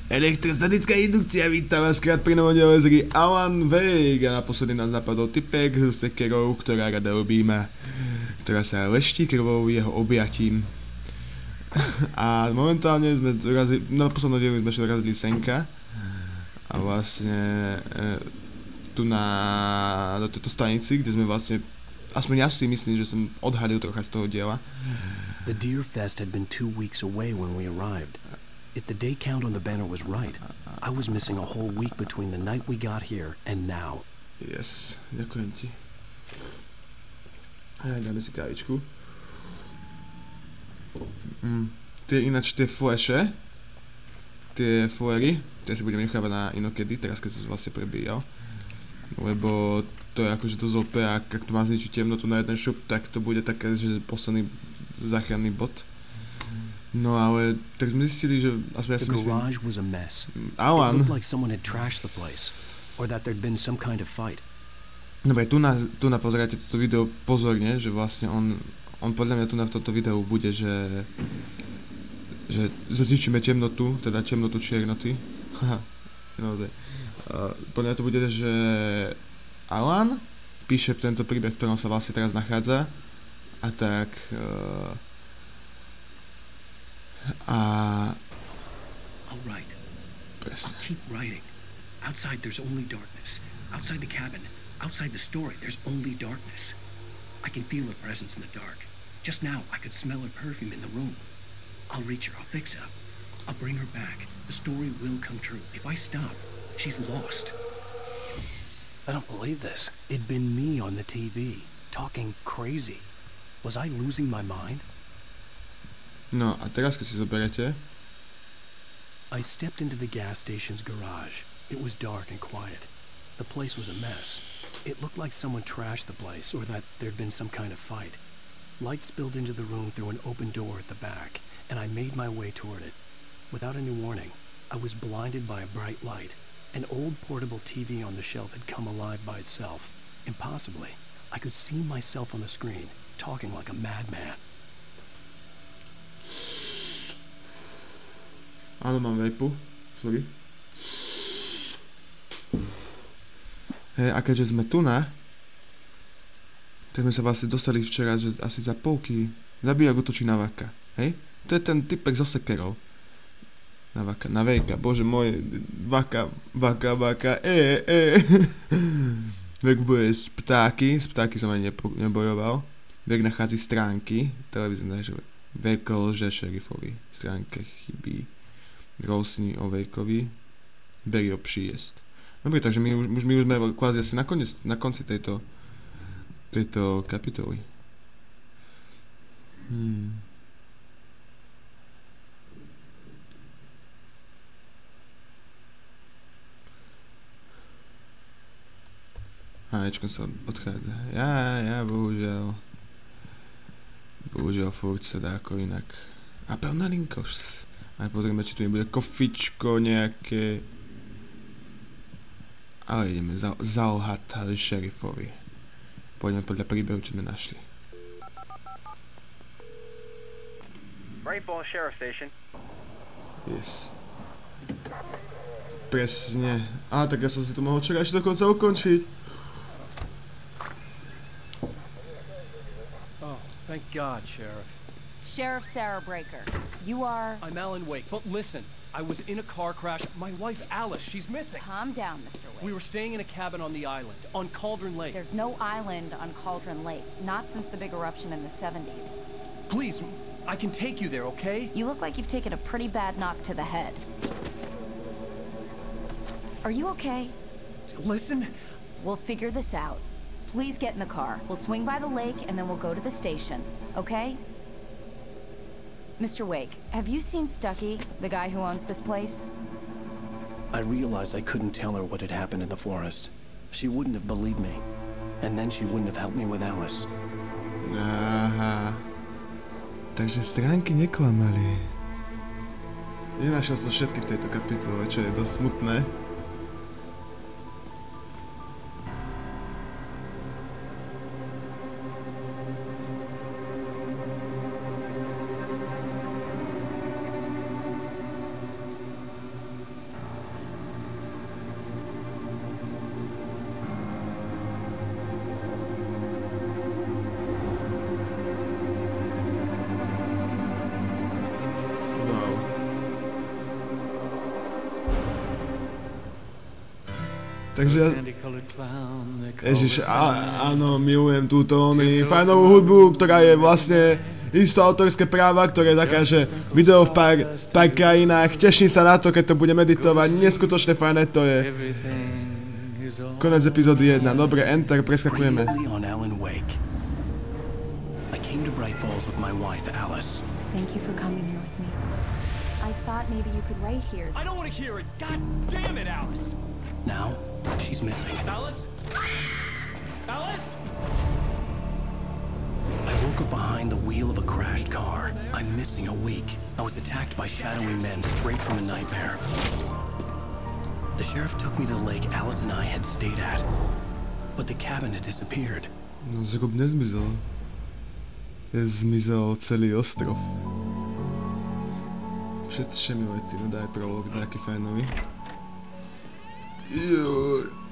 Elektrostatická indukcia, vítam vás krát pri novom diele z hry Alana Wake-a. Naposledy nás napadol typek s sekerou, ktorá rada objíma, ktorá sa leští krvou jeho objatím. A momentálne sme dorazili, na poslednom dielu sme dorazili senka. A vlastne tu do tejto stanici, kde sme vlastne, aspoň ja si myslím, že som odhalil trocha z toho diela. The Deer Fest had been 2 weeks away when we arrived. If the day count on the banner was right, I was missing a whole week between the night we got here and now. Yes, ďakujem ti. Dáme si kávičku. Ináč tie flashe, tie flery, tie si budem nechávať na inokedy, teraz keď som vlastne prebíjal. Lebo to je akože to zope, ak to má zničiť temnotu na jeden šup, tak to bude také, že posledný záchranný bod. No ale tak sme zistili, že aspoň ja si myslím... Alan. Dobre, tu na pozerajte toto video pozorne, že vlastne on podľa mňa tu na toto videu bude, že zničíme temnotu, teda temnotu čiernoty. Haha, naozaj. Podľa mňa to bude, že Alan píše tento príbeh, v ktorom sa vlastne teraz nachádza. A tak... I'll write. I'll keep writing. Outside there's only darkness. Outside the cabin, outside the story, there's only darkness. I can feel her presence in the dark. Just now, I could smell her perfume in the room. I'll reach her, I'll fix it up. I'll bring her back. The story will come true. If I stop, she's lost. I don't believe this. It'd been me on the TV, talking crazy. Was I losing my mind? No, a teraz keď si zoberete... I stepped into the gas station's garage. It was dark and quiet. The place was a mess. It looked like someone trashed the place, or that there'd been some kind of fight. Light spilled into the room through an open door at the back, and I made my way toward it. Without any warning, I was blinded by a bright light. An old portable TV on the shelf had come alive by itself. Impossibly, I could see myself on the screen, talking like a madman. Áno, mám vejpu. Sorry. Hej, a keďže sme tu tak sme sa vlastne dostali včera, že asi za polky zabíjak útočí na Vaka. Hej? To je ten typek so sekerou. Na Vaka, na Wake-a. Bože môj, Vaka, Vek boje s ptáky som ani nebojoval. Vek nachádzi stránky, televízne, že Vek lže šerifovi. Stránke chybí. Rousni o Wakeovi, berie o příjezd. Dobre, takže my už sme kvázi asi na konci tejto kapitoly. Ečko sa odchádza. Ja, bohužiaľ furt sa dá ako inak. A pevná linkoš. A pozrieme, či tu nebude kofičko nejaké. Ale ideme zaohať šerifovi. Pôjdeme podľa príbehu, čo sme našli. Rainbow Sheriff Station. Yes. Presne. Tak ja som si to mohol čakať až dokonca ukončiť. Oh, thank God, Sheriff. Sheriff Sarah Breaker. You are... I'm Alan Wake, but listen, I was in a car crash. My wife, Alice, she's missing. Calm down, Mr. Wake. We were staying in a cabin on the island, on Cauldron Lake. There's no island on Cauldron Lake, not since the big eruption in the 70s. Please, I can take you there, okay? You look like you've taken a pretty bad knock to the head. Are you okay? Listen. We'll figure this out. Please get in the car. We'll swing by the lake and then we'll go to the station, okay? Mr. Wake, have you seen Stucky, the guy who owns this place? I realized I couldn't tell her what had happened in the forest. She wouldn't have believed me. And then she wouldn't have helped me with Alice. Aha. Takže stránky neklamali. Nenašiel som všetky v tejto kapitole, čo je dosť smutné. Takže Ježiš, áno, milujem túto fajnovú hudbu, ktorá je vlastne isto autorské práva, ktoré je taká, že video v pár krajinách. Teším sa na to, keď to bude meditovať. Neskutočne fajné to je. Konec epizódy 1. Dobre, enter, preskakujeme. I came to Bright Falls with my wife, Alice. Thank you for coming here with me. I thought maybe you could write here. I don't want to hear it. God damn it, Alice. Now, she's missing. Alice? Alice? I woke up behind the wheel of a crashed car. I'm missing a week. I was attacked by shadowy men straight from a nightmare. The sheriff took me to the lake Alice and I had stayed at. But the cabin had disappeared. No, zrób nezmizol. Zmizol celý ostrov. Všetče mi lety, no daj prolog, taký fajnový.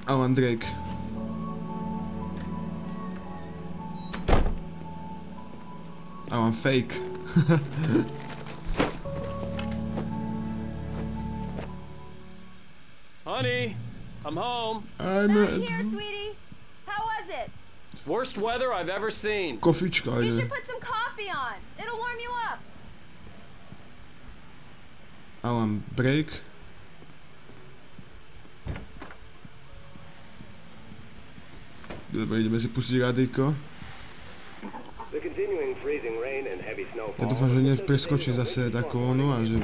Alan Drake. Alan Fake. Honey, I'm home. I'm Here, sweetie. How was it? Worst weather I've ever seen. Kofička, You ide. should put some coffee on. It'll warm you up. Alan Break. Dobre, ideme si pustiť radíko. Ja dúfam, že nepreskočím zase takú onu a že...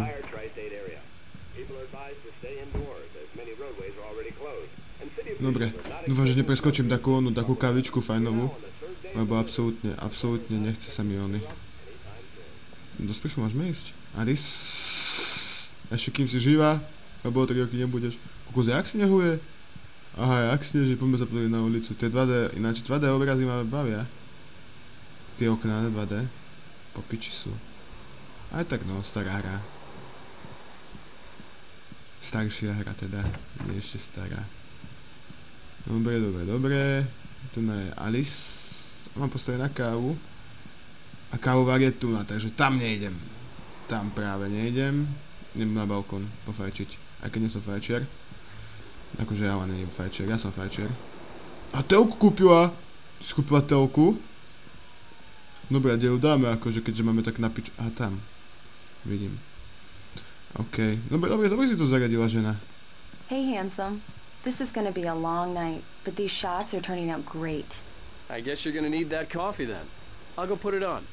Dobre, dúfam, že nepreskočím takú onu, takú kavičku fajnovú. Lebo absolútne nechce sa mi ony. Do sprchy môžeme ísť? Aris? Ešte kým si živá? Lebo o 3 roky nebudeš. Kokos, jak snehuje? Aha, jak sneží, poďme sa pozrieť na ulicu. Tie 2D, ináč 2D obrazy ma bavia. Tie okná 2D. Po piči sú. Aj tak no, stará hra. Staršia hra teda, nie ešte stará. Dobre. Tu je Alice. Mám postaviť na kávu. A kávovar je tu, takže tam nejdem. Tam práve nejdem. Idem na balkón pofajčiť. Aj keď nie som fajčiar. Akože ja nie som fajčiar, ja som fajčiar. A telku kúpila! Si kúpila telku? Dobre, kde ju dáme akože, keďže máme tak napič... Aha, tam. Vidím. OK. Dobre si to zaradila, žena. Hey, handsome. This is gonna be a long night, but these shots are turning out great. I guess you're gonna need that coffee then. I'll go put it on.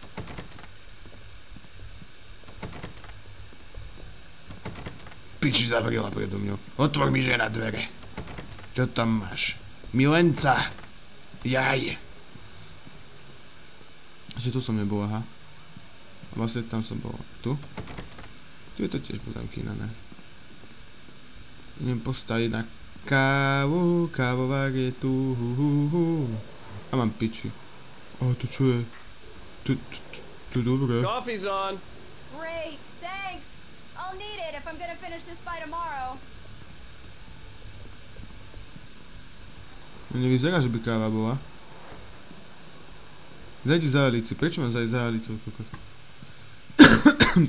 Piči zavrela predo mňou. Otvor mi, žena, dvere. Čo tam máš? Milenca. Jaj. Že tu som nebol, aha. Vlastne tam som bol. Tu? Tu je to tiež pozamkýnané. Idem postaviť na kávu. Kávovar je tu. A mám piči. A tu čo je? Tu dobré. Coffee's on. Great, thanks. I'll need it if I'm gonna finish this by tomorrow. No nevyzerá, že by káva bola. Zajdi za Alici. Prečo mám zajdi za Alicou?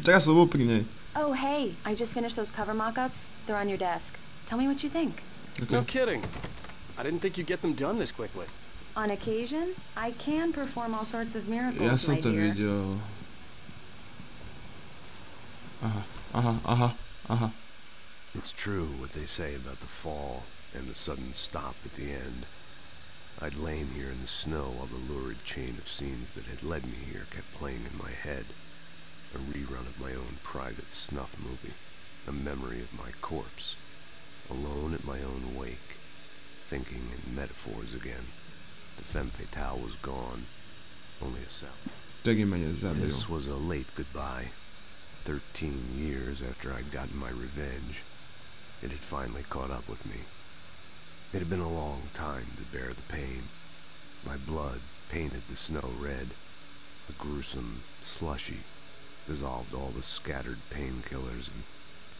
Teraz som bol pri nej. Oh, hey, I just finished those cover mock-ups. They're on your desk. Tell me what you think. Okay. No kidding. I didn't think you'd get them done this quickly. On occasion, I can perform all sorts of Ja miracles, som my to dear. videl. Aha. It's true what they say about the fall and the sudden stop at the end. I'd lain here in the snow while the lurid chain of scenes that had led me here kept playing in my head. A rerun of my own private snuff movie. A memory of my corpse. Alone at my own wake. Thinking in metaphors again. The femme fatale was gone. Only a cell. This was a late goodbye. 13 years after I'd gotten my revenge, it had finally caught up with me. It had been a long time to bear the pain. My blood painted the snow red. A gruesome slushy dissolved all the scattered painkillers and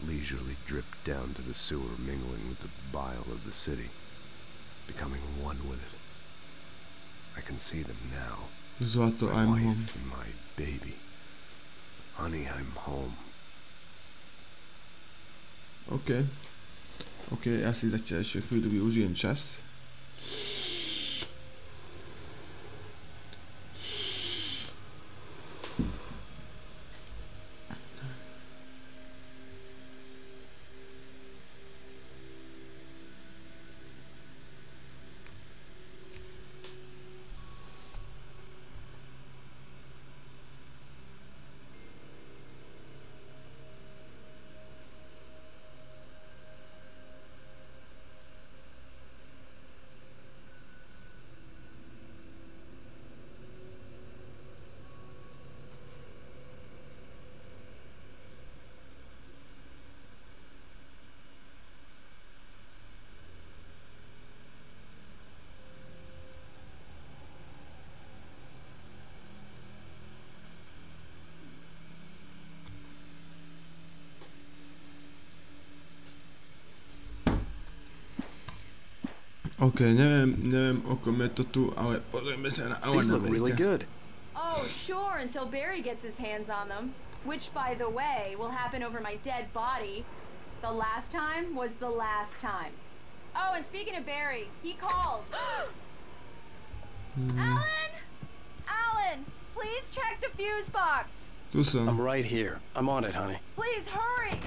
leisurely dripped down to the sewer, mingling with the bile of the city, becoming one with it. I can see them now. Zlato, My I'm wife home. and my baby. Honey, I'm home. OK. OK, ja si zatiaľ ešte chvíľu využijem čas. OK, neviem o kom je to tu, ale pozrieme sa na Alana Wake-a. Oh, sure, until Barry gets his hands on them. Which, by the way, will happen over my dead body. The last time was the last time. Oh, and speaking of Barry, he called. Alan! Alan! Please check the fuse box! Tu som. I'm right here. I'm on it, honey. Please, hurry!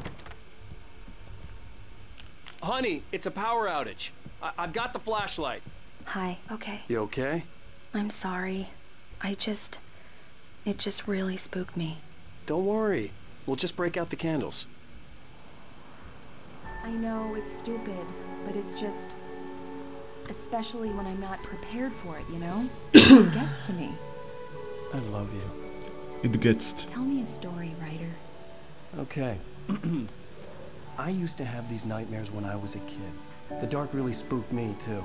Honey, it's a power outage. I've got the flashlight. Hi, okay. You okay? I'm sorry. It just really spooked me. Don't worry. We'll just break out the candles. I know it's stupid, but it's just... especially when I'm not prepared for it, you know? It gets to me. I love you. It gets. Tell me a story, writer. Okay. I used to have these nightmares when I was a kid. The dark really spooked me, too.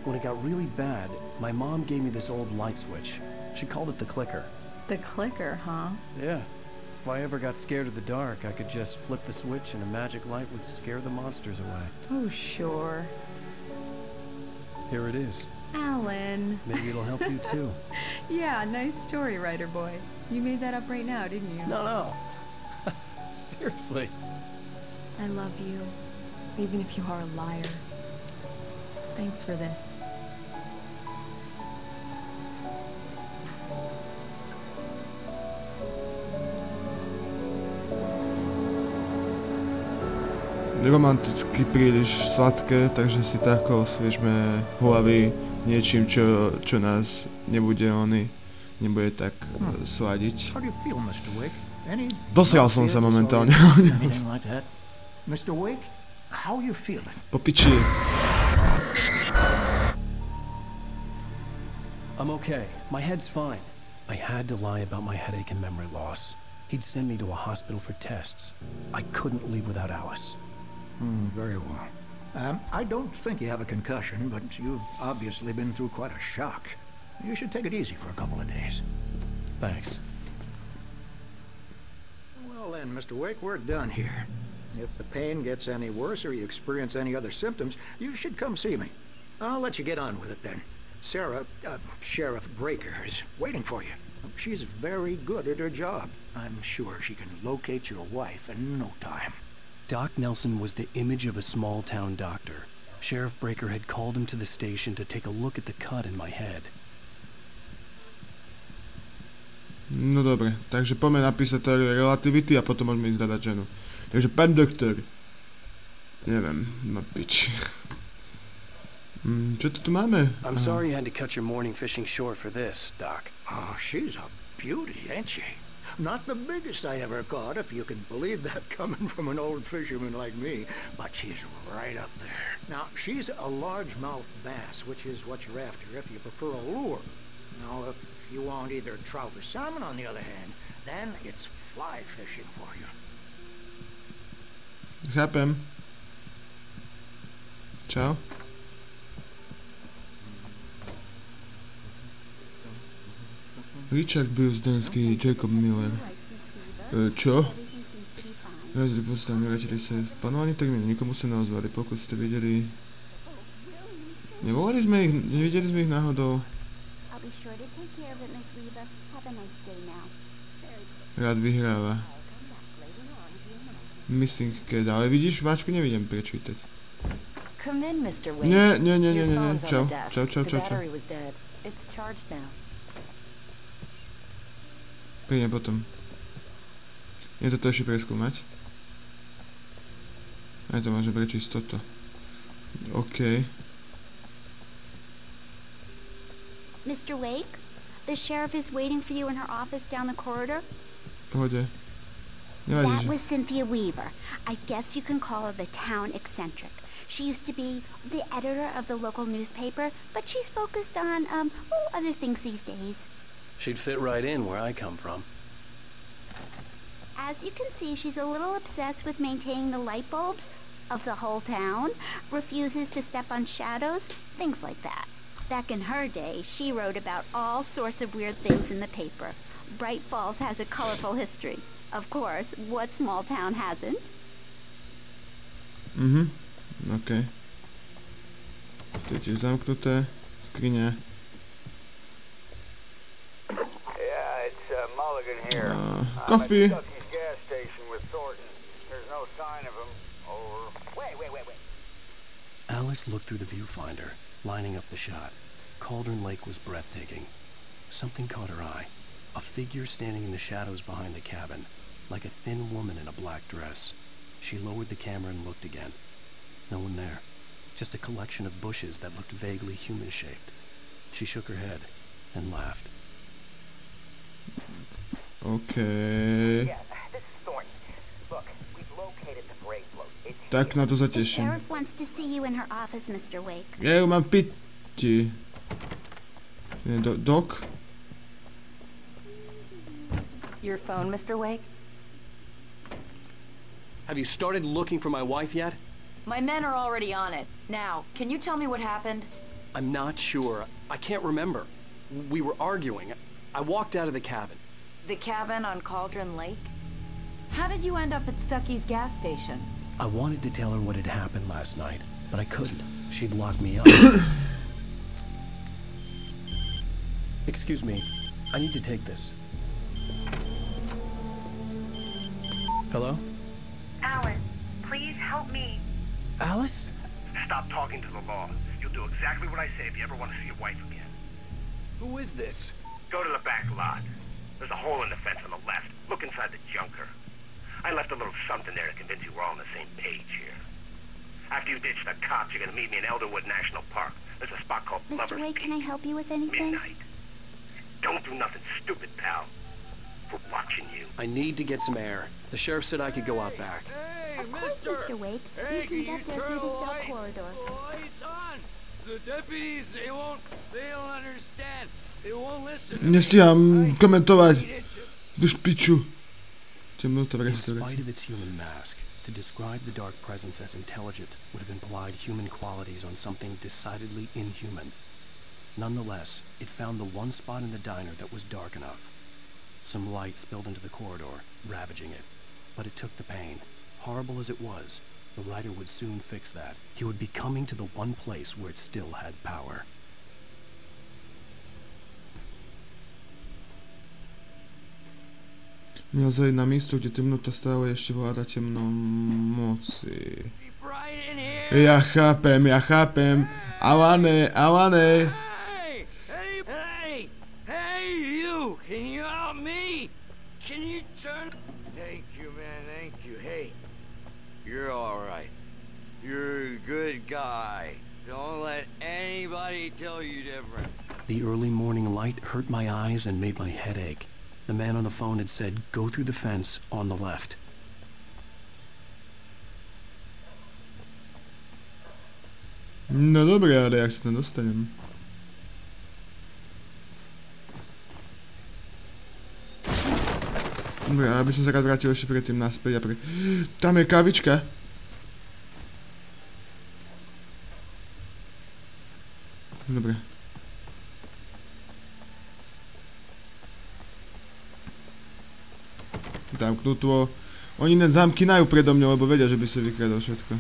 When it got really bad, my mom gave me this old light switch. She called it the clicker. The clicker, huh? Yeah. If I ever got scared of the dark, I could just flip the switch and a magic light would scare the monsters away. Oh, sure. Here it is. Alan. Maybe it'll help you, too. Yeah, nice story, writer boy. You made that up right now, didn't you? No. Seriously. I love you, even if you are a liar. Thanks for this. Romanticky príliš sladké, takže si tako osviežme hlavy niečím, čo nás nebude tak sladiť. Dosial som sa momentálne. Mr. Wake, how are you feeling? Po piči. I'm okay. My head's fine. I had to lie about my headache and memory loss. He'd send me to a hospital for tests. I couldn't leave without Alice. Very well. I don't think you have a concussion, but you've obviously been through quite a shock. You should take it easy for a couple of days. Thanks. Well then, Mr. Wake, we're done here. If the pain gets any worse or you experience any other symptoms, you should come see me. I'll let you get on with it then. Sarah, Sheriff Breaker, is waiting for you. She's very good at her job. I'm sure she can locate your wife in no time. Doc Nelson was the image of a small-town doctor. Sheriff Breaker had called him to the station to take a look at the cut in my head. No dobre, takže poďme napísať teóriu relativity a potom môžeme ísť dať ženu. Takže pán doktor. Neviem, no pič. Čo tu máme? I'm sorry you had to cut your morning fishing short for this, Doc. Oh, she's a beauty, ain't she? Not the biggest I ever caught, if you can believe that coming from an old fisherman like me, but she's right up there. Now, she's a largemouth bass, which is what you're after if you prefer a lure. Now, if you want either trout or salmon, on the other hand, then it's fly fishing for you. Chápem. Čau. Richard Bilsdenský, Jacob Miller. Čo? Razli postane, vrátili sa v plánovaný termín, nikomu sa neozvali, pokud ste videli... Nevideli sme ich náhodou. Rád vyhráva. Missing Cat, ale vidíš, máčku nevidím prečítať. Come in, Mr. Wake. Nie. Your phone's on Čau. the desk. Čau. The battery was dead. It's charged now. Prídem potom. Je toto ešte preskúmať. Aj to môže prečísť toto. OK. Mr. Wake, the sheriff is waiting for you in her office down the corridor. Pohode. That was Cynthia Weaver. I guess you can call her the town eccentric. She used to be the editor of the local newspaper, but she's focused on, other things these days. She'd fit right in where I come from. As you can see, she's a little obsessed with maintaining the light bulbs of the whole town, refuses to step on shadows, things like that. Back in her day, she wrote about all sorts of weird things in the paper. Bright Falls has a colorful history. Of course, what small town hasn't? OK. To je tiež zamknuté. Skriňa. Yeah, it's Mulligan here. Coffee. I'm at Stucky's gas station with Thornton. There's no sign of him. Over. Wait. Alice looked through the viewfinder, lining up the shot. Cauldron Lake was breathtaking. Something caught her eye. A figure standing in the shadows behind the cabin, like a thin woman in a black dress. She lowered the camera and looked again. No one there. Just a collection of bushes that looked vaguely human-shaped. She shook her head and laughed. OK. Yeah, this is Thornton. Look, we've located the brave float. It's Tak na to The zateším. sheriff wants to see you in her office, Mr. Wake. Ja ju mám piči. Doc? Your phone, Mr. Wake? Have you started looking for my wife yet? My men are already on it. Now, can you tell me what happened? I'm not sure. I can't remember. We were arguing. I walked out of the cabin. The cabin on Cauldron Lake? How did you end up at Stucky's gas station? I wanted to tell her what had happened last night, but I couldn't. She'd lock me up. Excuse me. I need to take this. Hello? Alice, please help me. Alice? Stop talking to the law. You'll do exactly what I say if you ever want to see your wife again. Who is this? Go to the back lot. There's a hole in the fence on the left. Look inside the junker. I left a little something there to convince you we're all on the same page here. After you ditch the cops, you're gonna meet me in Elderwood National Park. There's a spot called Mr. Lover's Wake, Peak. can I help you with anything? Midnight. Don't do nothing stupid, pal. We're watching you. I need to get some air. The sheriff said I could go out back. Of course, Mr. Wake. You can get there through the cell corridor. Lights on! The deputies, they don't understand. They won't listen. Nestíham komentovať. Duš piču. Temnota v In spite restaurácii. of its human mask, to describe the dark presence as intelligent would have implied human qualities on something decidedly inhuman. Nonetheless, it found the one spot in the diner that was dark enough. Some light spilled into the corridor, ravaging it. But it took the pain. Horrible as it was, the writer would soon fix that. He would be coming to the one place where it still had power. Měl zajít na místo, kde temnota stále ještě vláda temnou moci. Ja chápem. Alane. Hey, you! Can you help me? Can you turn? Thank you, man, thank you. Hey, you're all right. You're a good guy. Don't let anybody tell you different. The early morning light hurt my eyes and made my head ache. The man on the phone had said, go through the fence on the left. No dobré, ale jak sa tam dostanem? Dobre, ale by som sa rád vrátil ešte predtým naspäť a Tam je kávička. Dobre. Zamknutvo. Oni net zamkinajú predo mňou, lebo vedia, že by sa vykradol všetko.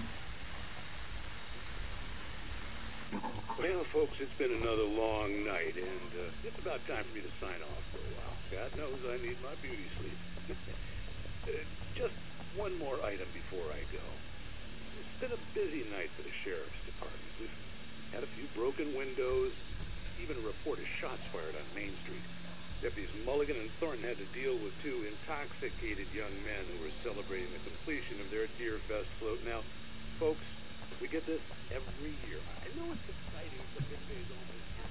Well, folks, it's been another long night, and it's about time for me to sign off for a while. God knows I need my beauty sleep. Just one more item before I go. This been a busy night for the sheriff's department. We've had a few broken windows, even a report of shots fired on Main Street. Deputies Mulligan and Thornton had to deal with two intoxicated young men who were celebrating the completion of their Deer Fest float. Now, folks, we get this every year. I know it's exciting, but this day's almost here.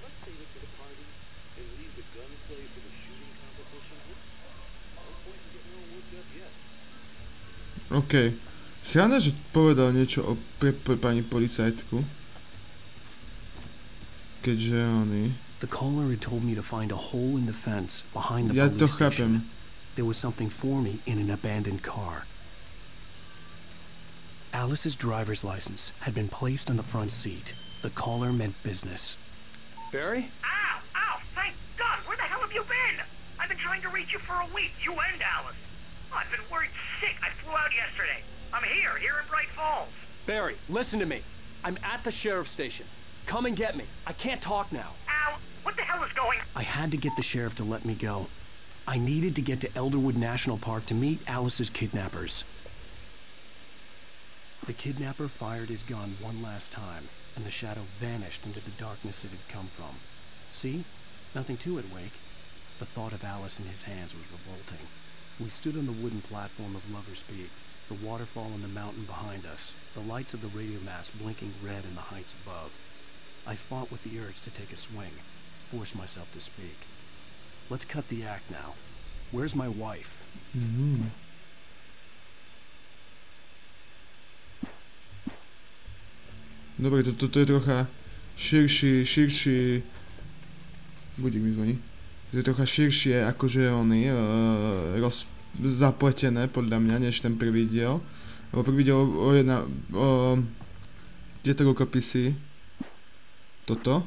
Let's save it for the party and leave the gunplay for the shooting competition. No point in getting all worked up yet. OK. Sranda, že povedal niečo o pani policajtku. Keďže oni... The caller had told me to find a hole in the fence behind the police station. There was something for me in an abandoned car. Alice's driver's license had been placed on the front seat. The caller meant business. Barry? Ow! Ow! Thank God! Where the hell have you been? I've been trying to reach you for a week, you and Alice. Oh, I've been worried sick. I flew out yesterday. I'm here in Bright Falls. Barry, listen to me. I'm at the sheriff's station. Come and get me. I can't talk now. Ow! What the hell is going on? I had to get the sheriff to let me go. I needed to get to Elderwood National Park to meet Alice's kidnappers. The kidnapper fired his gun one last time, and the shadow vanished into the darkness it had come from. See? Nothing to it, Wake. The thought of Alice in his hands was revolting. We stood on the wooden platform of Lover's Peak, the waterfall on the mountain behind us, the lights of the radio mast blinking red in the heights above. I fought with the urge to take a swing, force myself to speak. Let's cut the act now. Where's my wife? Dobre, toto je trocha širší... Budík mi zvoní. To je trocha širšie, akože oni zapletené, podľa mňa, než ten prvý diel. Lebo prvý diel o tieto rukopisy, toto,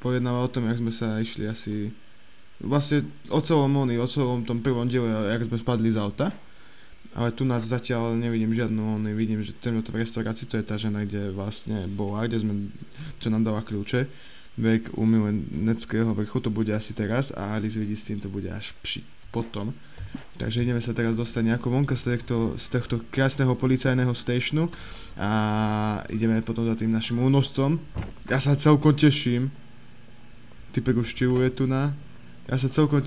pojednáva o tom, jak sme sa išli asi... Vlastne o celom tom prvom diele, jak sme spadli z auta. Ale tu nás zatiaľ nevidím žiadnu, vidím, že temnoto v restaurácii, to je tá žena, kde vlastne bola, čo nám dala kľúče. Vek u mileneckého vrchu, to bude asi teraz a Alice vidí s tým, to bude až potom. Takže ideme sa teraz dostať nejako vonka z tohto krásneho policajného stationu a ideme potom za tým našim únoscom. Ja sa celkom teším. Typek už čiluje tu na. Ja sa celkom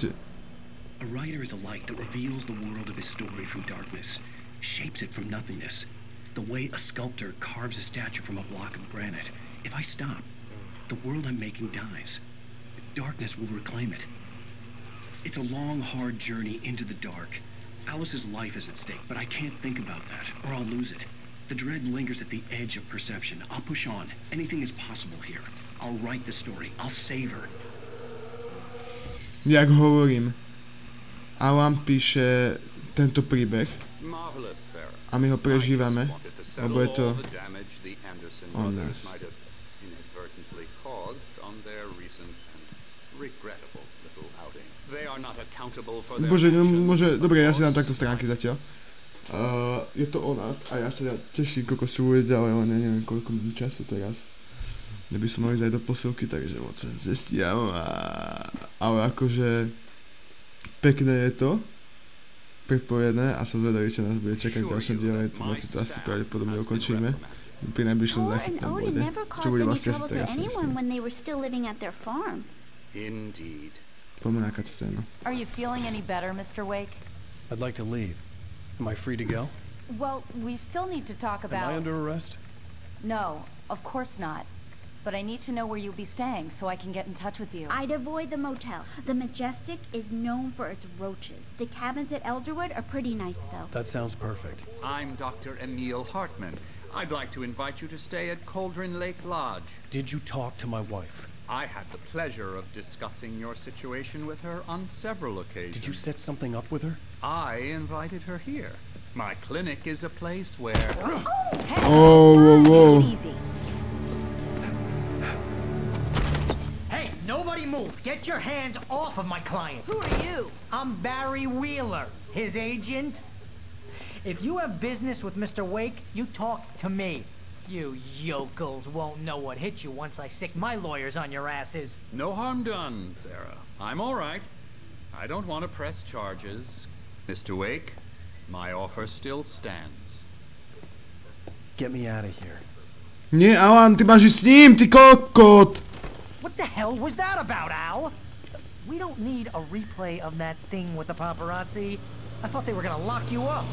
A writer is a light that reveals the world of his story from darkness, shapes it from nothingness. The way a sculptor carves a statue from a block of granite. If I stop, the world I'm making dies. Darkness will reclaim it. It's a long, hard journey into the dark. Alice's life is at stake, but I can't think about that, or I'll lose it. The dread lingers at the edge of perception. I'll push on. Anything is possible here. I'll write the story. I'll save her. Jak hovorím, Alan píše tento príbeh a my ho prežívame, lebo je to o nás. Bože, dobre, ja si dám takto stránky zatiaľ. Je to o nás a ja sa teším, koľko sú bude ďalej, ale neviem koľko času teraz. Neby som mohli zajť do posilky, takže moc sa zestiam ale akože pekné je to, prepojené a sa zvedaví, čo nás bude čakať v ďalšom diele, si to asi pravdepodobne ukončíme. Pri najbližšom záchytnom bode, čo bude vlastne asi teraz. Poďme na cutscénu. Are you feeling any better, Mr. Wake? I'd like to leave. Am I free to go? Well, we still need to talk about... Am I under arrest? No, of course not. But I need to know where you'll be staying so I can get in touch with you. I'd avoid the motel. The Majestic is known for its roaches. The cabins at Elderwood are pretty nice, though. That sounds perfect. I'm Dr. Emil Hartman. I'd like to invite you to stay at Cauldron Lake Lodge. Did you talk to my wife? I had the pleasure of discussing your situation with her on several occasions. Did you set something up with her? I invited her here. My clinic is a place where... Take it easy. Hey, nobody move! Get your hands off of my client! Who are you? I'm Barry Wheeler, his agent. If you have business with Mr. Wake, you talk to me. You yokels won't know what hit you once I sick my lawyers on your asses. No harm done, Sarah. I'm all right. I don't want to press charges. Mr. Wake, my offer still stands. Get me out of here. Nie, Alan, ty máš ísť s ním, ty kokot! What the hell was that about, Al? We don't need a replay of that thing with the paparazzi. I thought they were gonna lock you up.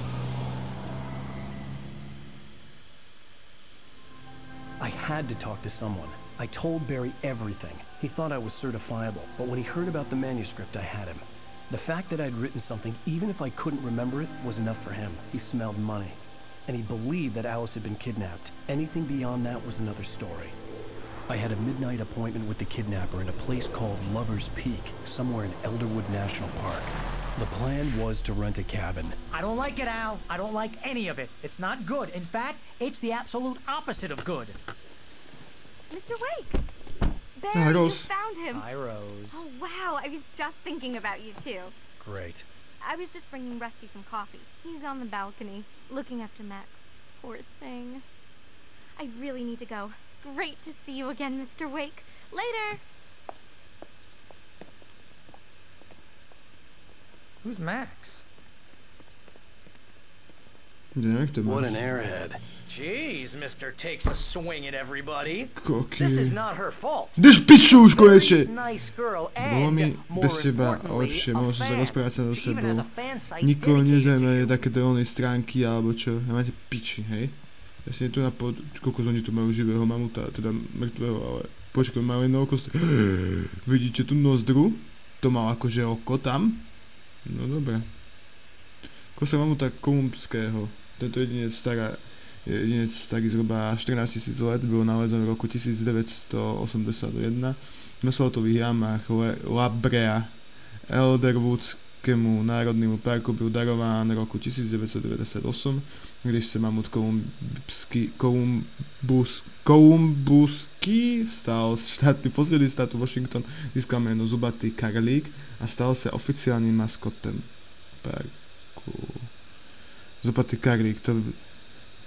I had to talk to someone. I told Barry everything. He thought I was certifiable, but when he heard about the manuscript, I had him. The fact that I'd written something, even if I couldn't remember it, was enough for him. He smelled money. And he believed that Alice had been kidnapped. Anything beyond that was another story. I had a midnight appointment with the kidnapper in a place called Lover's Peak, somewhere in Elderwood National Park. The plan was to rent a cabin. I don't like it, Al. I don't like any of it. It's not good. In fact, it's the absolute opposite of good. Mr. Wake! Barry, you Rose. found him. Hi, Rose. Oh, wow. I was just thinking about you, too. Great. I was just bringing Rusty some coffee. He's on the balcony, looking after Max. Poor thing. I really need to go. Great to see you again, Mr. Wake. Later! Who's Max? What an airhead. Jeez, Mr. Takes a swing at everybody. Koky. This is not her fault. Drž piču už konečne! Nice girl Bolo mi and, more bez teba importantly, lepšie, a mohol som sa fan. rozprávať sa so She even has sebou. a fan site Nikoho dedicated to nezaujímajú you. také dolné stránky alebo čo. Ja máte piči, hej? Jasne tu na koľko oni tu majú živého mamuta, teda mŕtvého, ale počkaj, majú jedno oko. Vidíte tu nozdru? To mal akože oko tam? No dobré. Kosa mamuta kolumbského. Tento jedinec starý zhruba 14 000 let, bol nalezený v roku 1981 v asfaltových jamách La Brea. Elderwoodskému národnému parku byl darován roku 1998, když se mamut kolumbusky stal posledný štátu Washington, získal jméno zubatý karlík a stal se oficiálním maskotem parku. Zubatý karlík,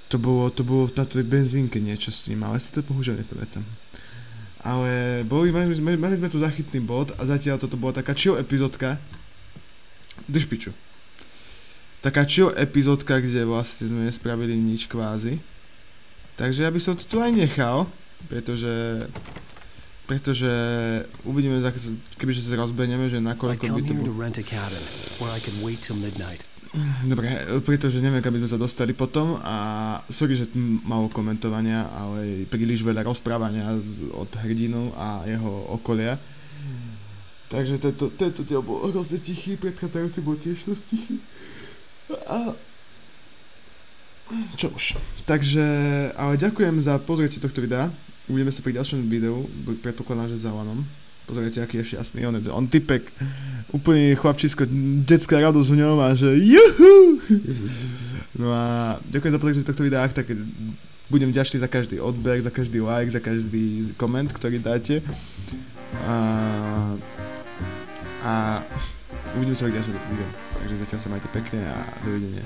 to bolo na tej benzínke niečo s ním, ale si to bohužiaľ nepamätám. Ale mali sme tu zachytný bod a zatiaľ toto bola taká chill epizódka. Drž piču. Taká chill epizódka, kde vlastne sme nespravili nič kvázi. Takže ja by som to tu aj nechal, pretože uvidíme, kebyže sa rozbehneme, že nakoľko by to bolo. Dobre, pretože neviem, kam by sme sa dostali potom a sorry, že malo komentovania, ale príliš veľa rozprávania od hrdinu a jeho okolia. Takže tento diel bol hrozne tichý, predchádzajúci bol tiež dosť tichý. A čo už. Takže, ale ďakujem za pozrietie tohto videa. Uvidíme sa pri ďalšom videu, predpokladám, že za Alanom. Pozrite, aký je šťastný, on typek, úplne chlapčisko, detská radosť v ňom a že juhu! No a ďakujem za pozrieť tohto videa, tak budem vďačný za každý odber, za každý like, za každý koment, ktorý dáte. A uvidíme sa v ďalšom videu, takže zatiaľ sa majte pekne a dovidenia.